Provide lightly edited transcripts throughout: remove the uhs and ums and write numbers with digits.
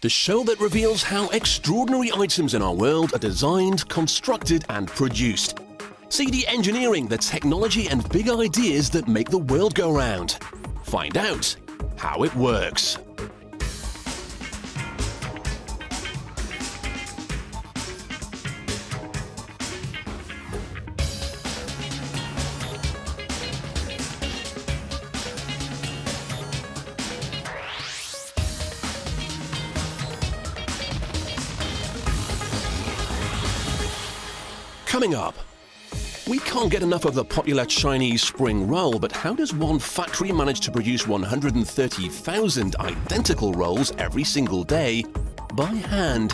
The show that reveals how extraordinary items in our world are designed, constructed and produced. See the engineering, the technology and big ideas that make the world go round. Find out how it works. Coming up, we can't get enough of the popular Chinese spring roll, but how does one factory manage to produce 130,000 identical rolls every single day by hand?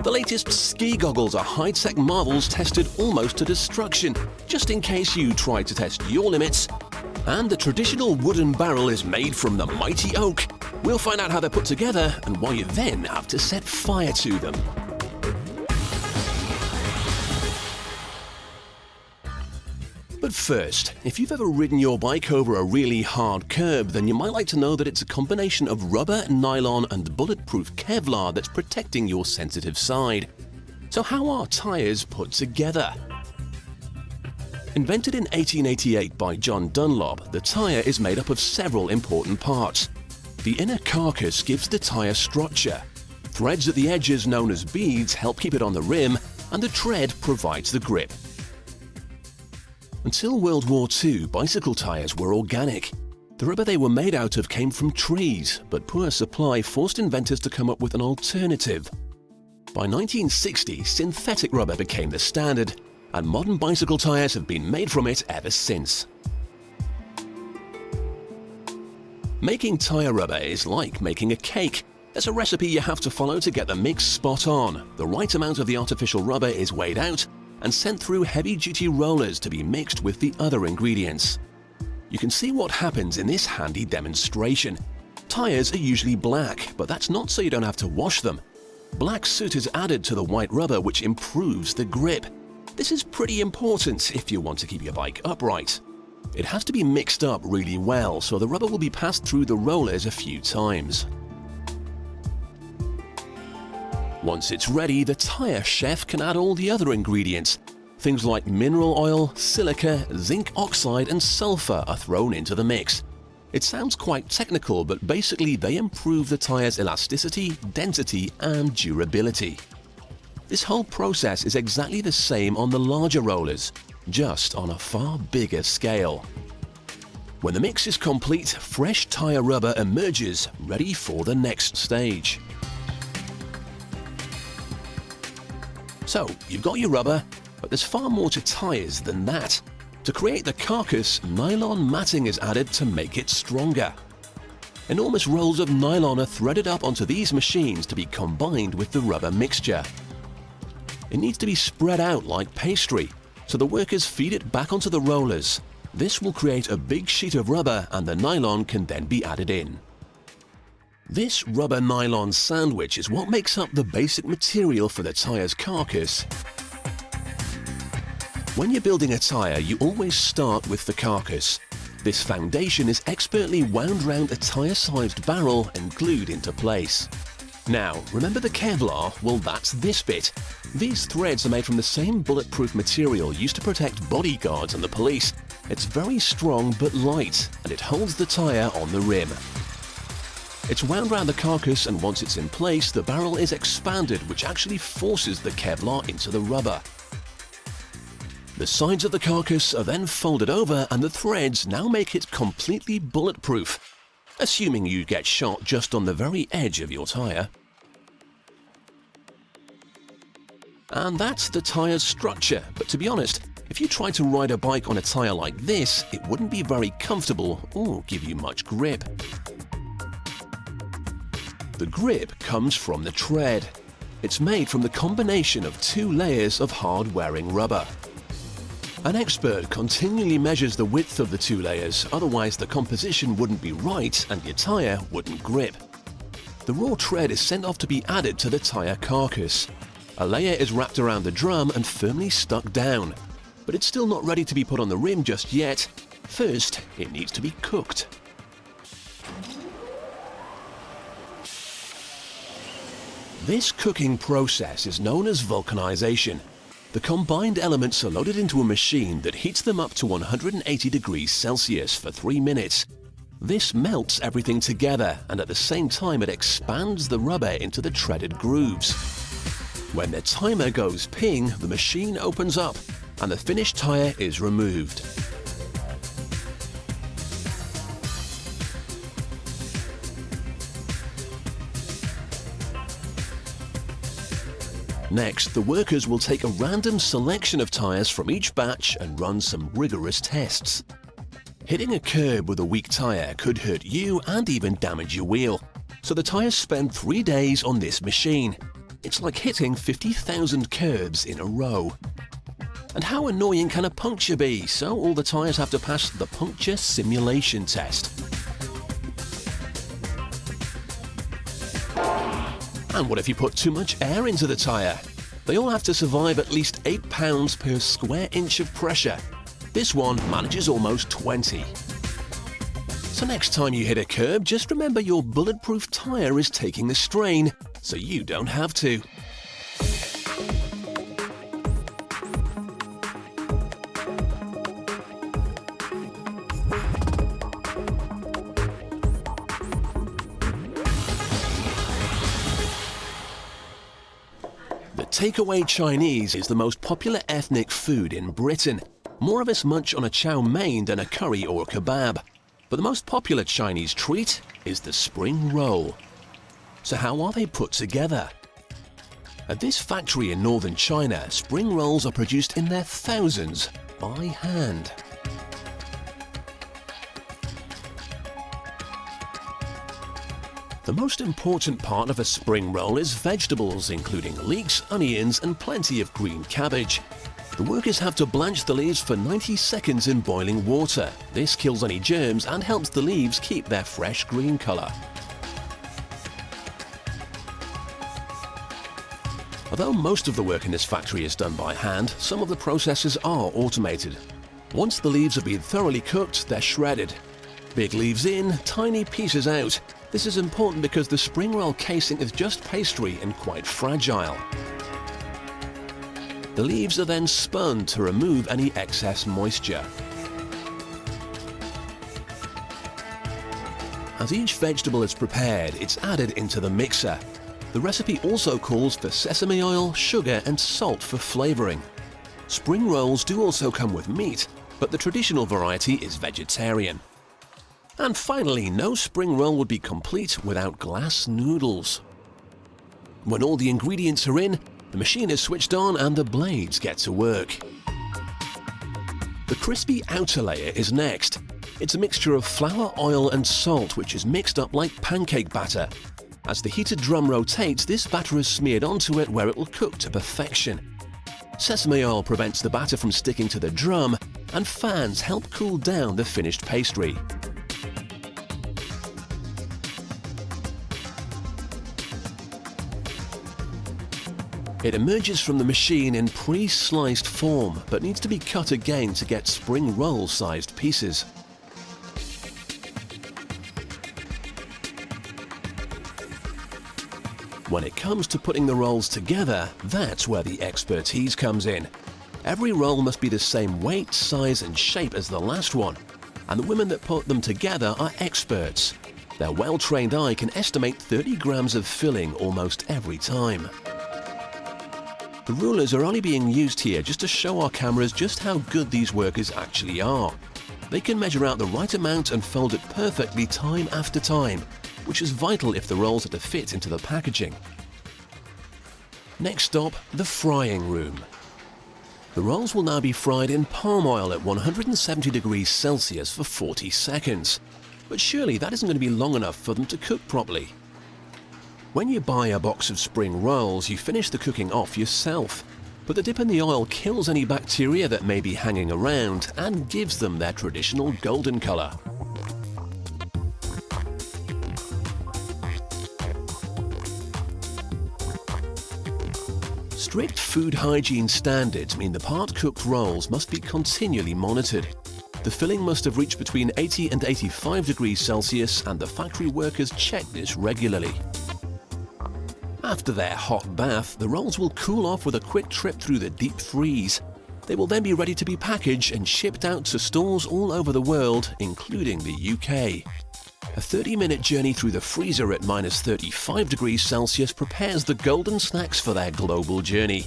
The latest ski goggles are high-tech marvels tested almost to destruction, just in case you try to test your limits. And the traditional wooden barrel is made from the mighty oak. We'll find out how they're put together and why you then have to set fire to them. But first, if you've ever ridden your bike over a really hard curb, then you might like to know that it's a combination of rubber, nylon and bulletproof Kevlar that's protecting your sensitive side. So how are tyres put together? Invented in 1888 by John Dunlop, the tyre is made up of several important parts. The inner carcass gives the tyre structure. Threads at the edges known as beads help keep it on the rim, and the tread provides the grip. Until World War II, bicycle tyres were organic. The rubber they were made out of came from trees, but poor supply forced inventors to come up with an alternative. By 1960, synthetic rubber became the standard, and modern bicycle tyres have been made from it ever since. Making tyre rubber is like making a cake. There's a recipe you have to follow to get the mix spot on. The right amount of the artificial rubber is weighed out and sent through heavy-duty rollers to be mixed with the other ingredients. You can see what happens in this handy demonstration. Tyres are usually black, but that's not so you don't have to wash them. Black soot is added to the white rubber, which improves the grip. This is pretty important if you want to keep your bike upright. It has to be mixed up really well, so the rubber will be passed through the rollers a few times. Once it's ready, the tyre chef can add all the other ingredients. Things like mineral oil, silica, zinc oxide and sulfur are thrown into the mix. It sounds quite technical, but basically they improve the tyre's elasticity, density and durability. This whole process is exactly the same on the larger rollers, just on a far bigger scale. When the mix is complete, fresh tyre rubber emerges, ready for the next stage. So, you've got your rubber, but there's far more to tyres than that. To create the carcass, nylon matting is added to make it stronger. Enormous rolls of nylon are threaded up onto these machines to be combined with the rubber mixture. It needs to be spread out like pastry, so the workers feed it back onto the rollers. This will create a big sheet of rubber and the nylon can then be added in. This rubber nylon sandwich is what makes up the basic material for the tyre's carcass. When you're building a tyre, you always start with the carcass. This foundation is expertly wound round a tyre-sized barrel and glued into place. Now, remember the Kevlar? Well, that's this bit. These threads are made from the same bulletproof material used to protect bodyguards and the police. It's very strong but light, and it holds the tyre on the rim. It's wound round the carcass, and once it's in place, the barrel is expanded, which actually forces the Kevlar into the rubber. The sides of the carcass are then folded over, and the threads now make it completely bulletproof, assuming you get shot just on the very edge of your tyre. And that's the tyre's structure, but to be honest, if you try to ride a bike on a tyre like this, it wouldn't be very comfortable or give you much grip. The grip comes from the tread. It's made from the combination of two layers of hard-wearing rubber. An expert continually measures the width of the two layers, otherwise the composition wouldn't be right and your tyre wouldn't grip. The raw tread is sent off to be added to the tyre carcass. A layer is wrapped around the drum and firmly stuck down. But it's still not ready to be put on the rim just yet. First, it needs to be cooked. This cooking process is known as vulcanization. The combined elements are loaded into a machine that heats them up to 180 degrees Celsius for 3 minutes. This melts everything together, and at the same time it expands the rubber into the treaded grooves. When the timer goes ping, the machine opens up and the finished tire is removed. Next, the workers will take a random selection of tires from each batch and run some rigorous tests. Hitting a curb with a weak tire could hurt you and even damage your wheel, so the tires spend 3 days on this machine. It's like hitting 50,000 curbs in a row. And how annoying can a puncture be? So all the tires have to pass the puncture simulation test. And what if you put too much air into the tire? They all have to survive at least 8 pounds per square inch of pressure. This one manages almost 20. So next time you hit a curb, just remember your bulletproof tire is taking the strain, so you don't have to. Takeaway Chinese is the most popular ethnic food in Britain. More of us munch on a chow mein than a curry or a kebab. But the most popular Chinese treat is the spring roll. So how are they put together? At this factory in northern China, spring rolls are produced in their thousands by hand. The most important part of a spring roll is vegetables, including leeks, onions, and plenty of green cabbage. The workers have to blanch the leaves for 90 seconds in boiling water. This kills any germs and helps the leaves keep their fresh green color. Although most of the work in this factory is done by hand, some of the processes are automated. Once the leaves have been thoroughly cooked, they're shredded. Big leaves in, tiny pieces out. This is important because the spring roll casing is just pastry and quite fragile. The leaves are then spun to remove any excess moisture. As each vegetable is prepared, it's added into the mixer. The recipe also calls for sesame oil, sugar and salt for flavoring. Spring rolls do also come with meat, but the traditional variety is vegetarian. And finally, no spring roll would be complete without glass noodles. When all the ingredients are in, the machine is switched on and the blades get to work. The crispy outer layer is next. It's a mixture of flour, oil and salt which is mixed up like pancake batter. As the heated drum rotates, this batter is smeared onto it where it will cook to perfection. Sesame oil prevents the batter from sticking to the drum, and fans help cool down the finished pastry. It emerges from the machine in pre-sliced form, but needs to be cut again to get spring roll-sized pieces. When it comes to putting the rolls together, that's where the expertise comes in. Every roll must be the same weight, size and shape as the last one, and the women that put them together are experts. Their well-trained eye can estimate 30 grams of filling almost every time. The rulers are only being used here just to show our cameras just how good these workers actually are. They can measure out the right amount and fold it perfectly time after time, which is vital if the rolls are to fit into the packaging. Next stop, the frying room. The rolls will now be fried in palm oil at 170 degrees Celsius for 40 seconds. But surely that isn't going to be long enough for them to cook properly. When you buy a box of spring rolls, you finish the cooking off yourself. But the dip in the oil kills any bacteria that may be hanging around and gives them their traditional golden color. Strict food hygiene standards mean the part-cooked rolls must be continually monitored. The filling must have reached between 80 and 85 degrees Celsius, and the factory workers check this regularly. After their hot bath, the rolls will cool off with a quick trip through the deep freeze. They will then be ready to be packaged and shipped out to stores all over the world, including the UK. A 30-minute journey through the freezer at -35°C prepares the golden snacks for their global journey.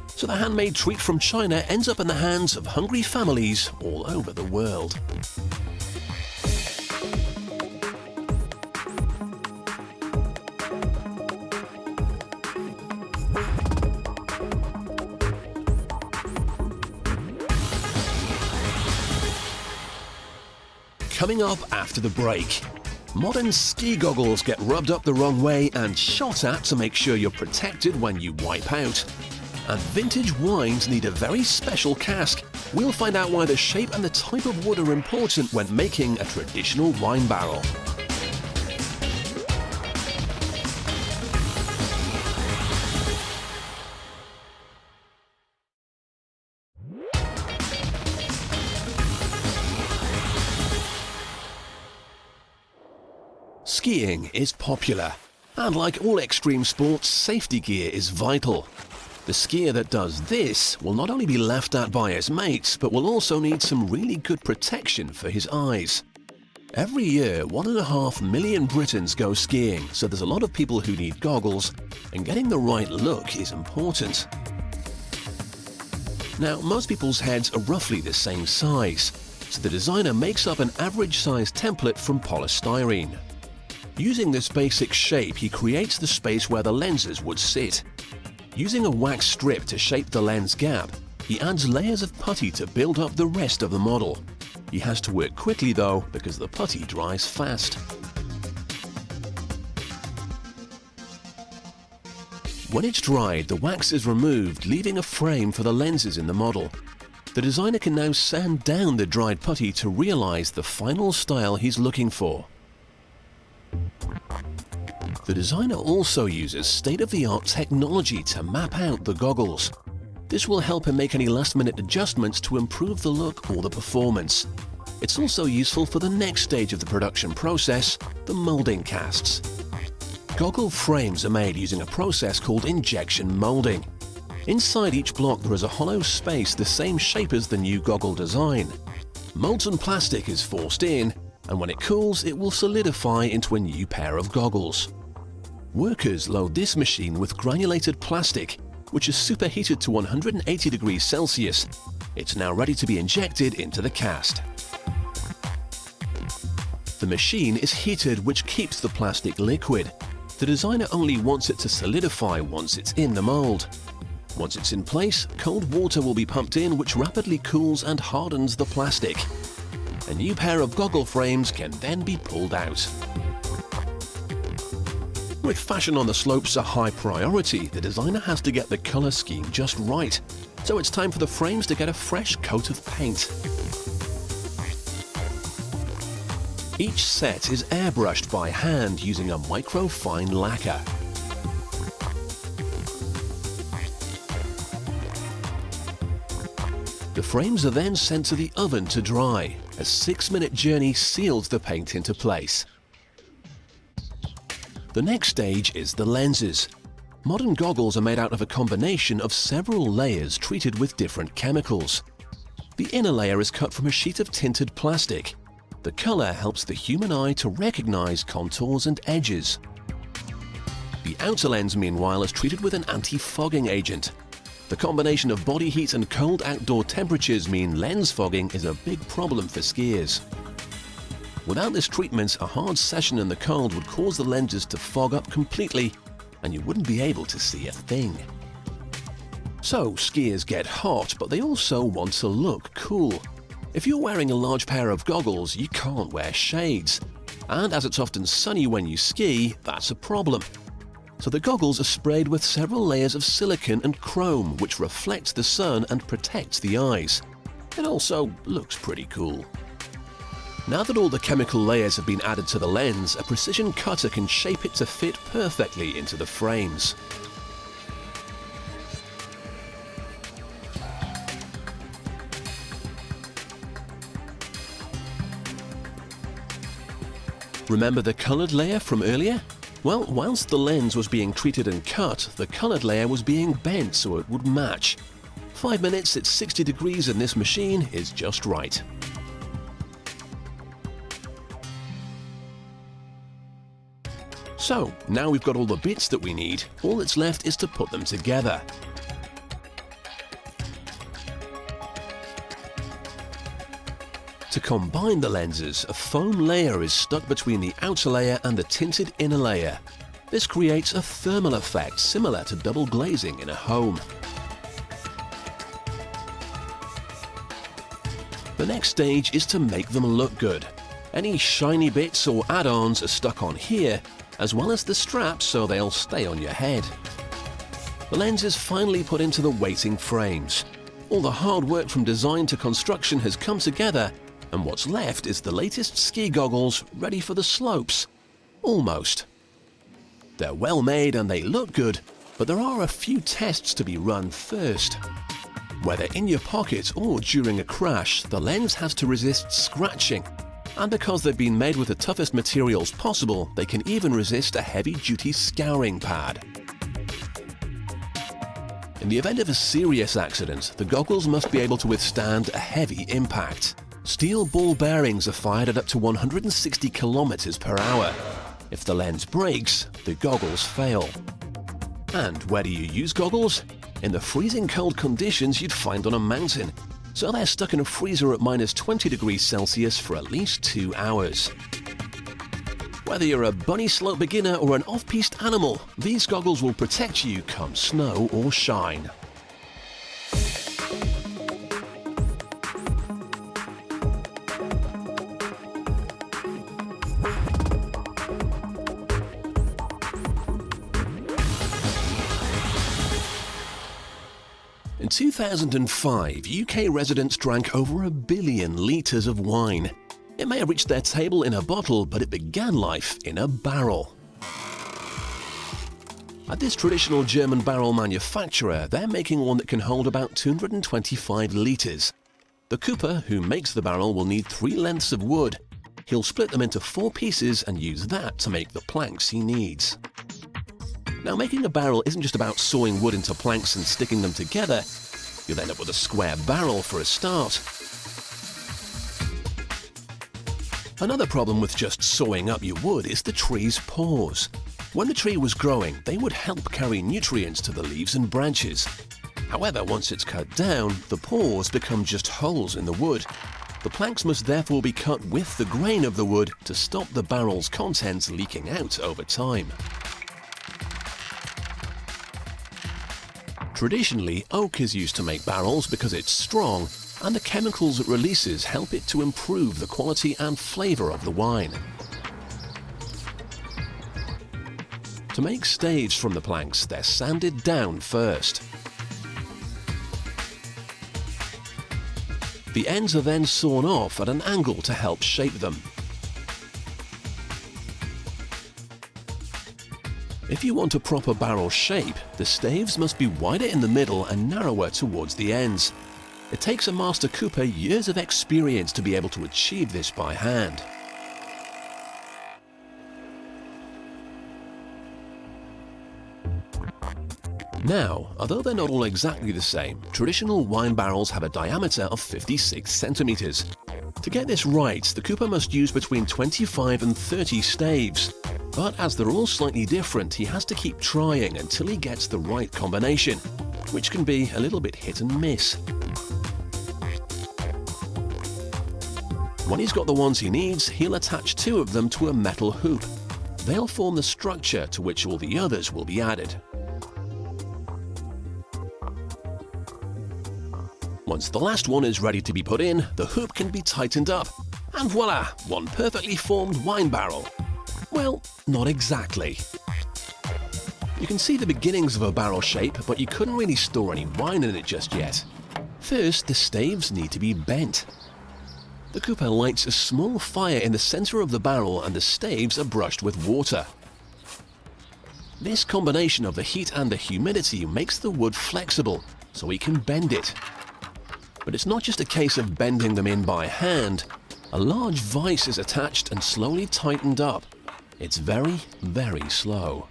So the handmade treat from China ends up in the hands of hungry families all over the world. Coming up after the break, modern ski goggles get rubbed up the wrong way and shot at to make sure you're protected when you wipe out. And vintage wines need a very special cask. We'll find out why the shape and the type of wood are important when making a traditional wine barrel. Skiing is popular, and like all extreme sports, safety gear is vital. The skier that does this will not only be laughed at by his mates, but will also need some really good protection for his eyes. Every year, 1.5 million Britons go skiing, so there's a lot of people who need goggles, and getting the right look is important. Now, most people's heads are roughly the same size, so the designer makes up an average size template from polystyrene. Using this basic shape, he creates the space where the lenses would sit. Using a wax strip to shape the lens gap, he adds layers of putty to build up the rest of the model. He has to work quickly though, because the putty dries fast. When it's dried, the wax is removed, leaving a frame for the lenses in the model. The designer can now sand down the dried putty to realize the final style he's looking for. The designer also uses state-of-the-art technology to map out the goggles. This will help him make any last-minute adjustments to improve the look or the performance. It's also useful for the next stage of the production process, the molding casts. Goggle frames are made using a process called injection molding. Inside each block there is a hollow space the same shape as the new goggle design. Molten plastic is forced in, and when it cools it will solidify into a new pair of goggles. Workers load this machine with granulated plastic, which is superheated to 180°C. It's now ready to be injected into the cast. The machine is heated, which keeps the plastic liquid. The designer only wants it to solidify once it's in the mold. Once it's in place, cold water will be pumped in, which rapidly cools and hardens the plastic. A new pair of goggle frames can then be pulled out. With fashion on the slopes a high priority, the designer has to get the color scheme just right. So it's time for the frames to get a fresh coat of paint. Each set is airbrushed by hand using a microfine lacquer. The frames are then sent to the oven to dry. A 6-minute journey seals the paint into place. The next stage is the lenses. Modern goggles are made out of a combination of several layers treated with different chemicals. The inner layer is cut from a sheet of tinted plastic. The color helps the human eye to recognize contours and edges. The outer lens, meanwhile, is treated with an anti-fogging agent. The combination of body heat and cold outdoor temperatures mean lens fogging is a big problem for skiers. Without this treatment, a hard session in the cold would cause the lenses to fog up completely, and you wouldn't be able to see a thing. So, skiers get hot, but they also want to look cool. If you're wearing a large pair of goggles, you can't wear shades. And as it's often sunny when you ski, that's a problem. So the goggles are sprayed with several layers of silicone and chrome, which reflects the sun and protects the eyes. It also looks pretty cool. Now that all the chemical layers have been added to the lens, a precision cutter can shape it to fit perfectly into the frames. Remember the colored layer from earlier? Well, whilst the lens was being treated and cut, the coloured layer was being bent so it would match. 5 minutes at 60 degrees in this machine is just right. So, now we've got all the bits that we need, all that's left is to put them together. To combine the lenses, a foam layer is stuck between the outer layer and the tinted inner layer. This creates a thermal effect similar to double glazing in a home. The next stage is to make them look good. Any shiny bits or add-ons are stuck on here, as well as the straps so they'll stay on your head. The lens is finally put into the waiting frames. All the hard work from design to construction has come together, and what's left is the latest ski goggles ready for the slopes. Almost. They're well made and they look good, but there are a few tests to be run first. Whether in your pocket or during a crash, the lens has to resist scratching. And because they've been made with the toughest materials possible, they can even resist a heavy-duty scouring pad. In the event of a serious accident, the goggles must be able to withstand a heavy impact. Steel ball bearings are fired at up to 160 kilometers per hour. If the lens breaks, the goggles fail. And where do you use goggles? In the freezing cold conditions you'd find on a mountain. So they're stuck in a freezer at minus 20 degrees Celsius for at least 2 hours. Whether you're a bunny slope beginner or an off-piste animal, these goggles will protect you come snow or shine. In 2005, UK residents drank over 1 billion litres of wine. It may have reached their table in a bottle, but it began life in a barrel. At this traditional German barrel manufacturer, they're making one that can hold about 225 litres. The cooper who makes the barrel will need 3 lengths of wood. He'll split them into 4 pieces and use that to make the planks he needs. Now, making a barrel isn't just about sawing wood into planks and sticking them together. You'll end up with a square barrel for a start. Another problem with just sawing up your wood is the tree's pores. When the tree was growing, they would help carry nutrients to the leaves and branches. However, once it's cut down, the pores become just holes in the wood. The planks must therefore be cut with the grain of the wood to stop the barrel's contents leaking out over time. Traditionally, oak is used to make barrels because it's strong, and the chemicals it releases help it to improve the quality and flavour of the wine. To make staves from the planks, they're sanded down first. The ends are then sawn off at an angle to help shape them. If you want a proper barrel shape, the staves must be wider in the middle and narrower towards the ends. It takes a master cooper years of experience to be able to achieve this by hand. Now, although they're not all exactly the same, traditional wine barrels have a diameter of 56 centimeters. To get this right, the cooper must use between 25 and 30 staves. But as they're all slightly different, he has to keep trying until he gets the right combination, which can be a little bit hit and miss. When he's got the ones he needs, he'll attach 2 of them to a metal hoop. They'll form the structure to which all the others will be added. Once the last one is ready to be put in, the hoop can be tightened up. And voila, one perfectly formed wine barrel. Well, not exactly. You can see the beginnings of a barrel shape, but you couldn't really store any wine in it just yet. First, the staves need to be bent. The cooper lights a small fire in the center of the barrel and the staves are brushed with water. This combination of the heat and the humidity makes the wood flexible, so we can bend it. But it's not just a case of bending them in by hand. A large vise is attached and slowly tightened up. It's very, very slow.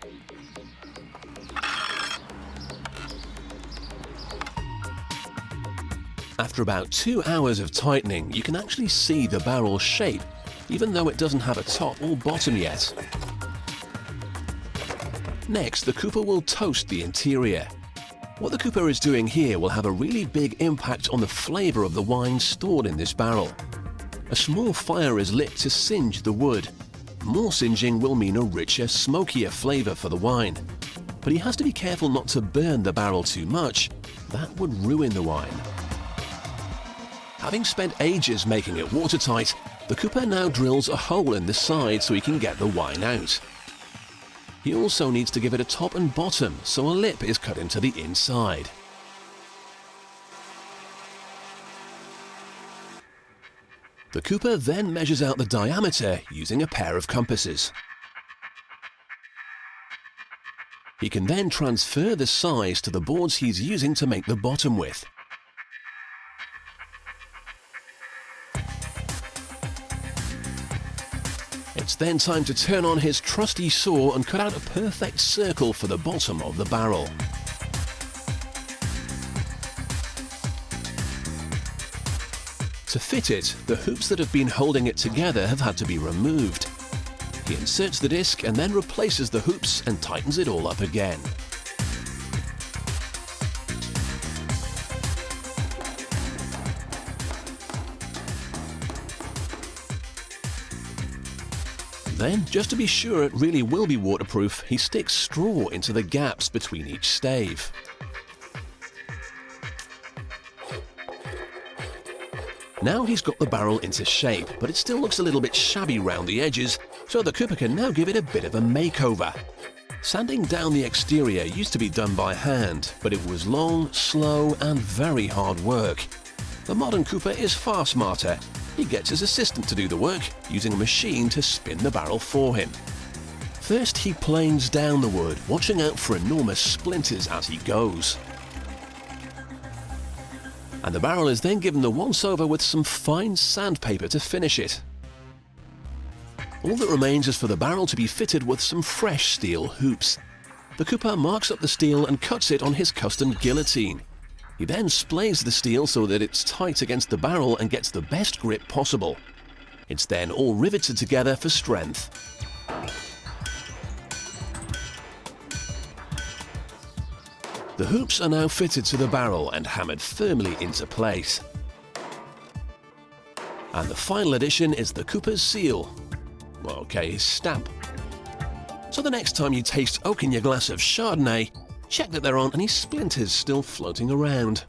After about 2 hours of tightening, you can actually see the barrel's shape, even though it doesn't have a top or bottom yet. Next, the cooper will toast the interior. What the cooper is doing here will have a really big impact on the flavour of the wine stored in this barrel. A small fire is lit to singe the wood. More singeing will mean a richer, smokier flavour for the wine. But he has to be careful not to burn the barrel too much. That would ruin the wine. Having spent ages making it watertight, the cooper now drills a hole in the side so he can get the wine out. He also needs to give it a top and bottom, so a lip is cut into the inside. The cooper then measures out the diameter using a pair of compasses. He can then transfer the size to the boards he's using to make the bottom with. It's then time to turn on his trusty saw and cut out a perfect circle for the bottom of the barrel. To fit it, the hoops that have been holding it together have had to be removed. He inserts the disc and then replaces the hoops and tightens it all up again. Then, just to be sure it really will be waterproof, he sticks straw into the gaps between each stave. Now he's got the barrel into shape, but it still looks a little bit shabby round the edges, so the cooper can now give it a bit of a makeover. Sanding down the exterior used to be done by hand, but it was long, slow and very hard work. The modern cooper is far smarter. He gets his assistant to do the work, using a machine to spin the barrel for him. First he planes down the wood, watching out for enormous splinters as he goes. And the barrel is then given the once-over with some fine sandpaper to finish it. All that remains is for the barrel to be fitted with some fresh steel hoops. The cooper marks up the steel and cuts it on his custom guillotine. He then splays the steel so that it's tight against the barrel and gets the best grip possible. It's then all riveted together for strength. The hoops are now fitted to the barrel and hammered firmly into place. And the final addition is the cooper's seal. Well, okay, his stamp. So the next time you taste oak in your glass of Chardonnay, check that there aren't any splinters still floating around.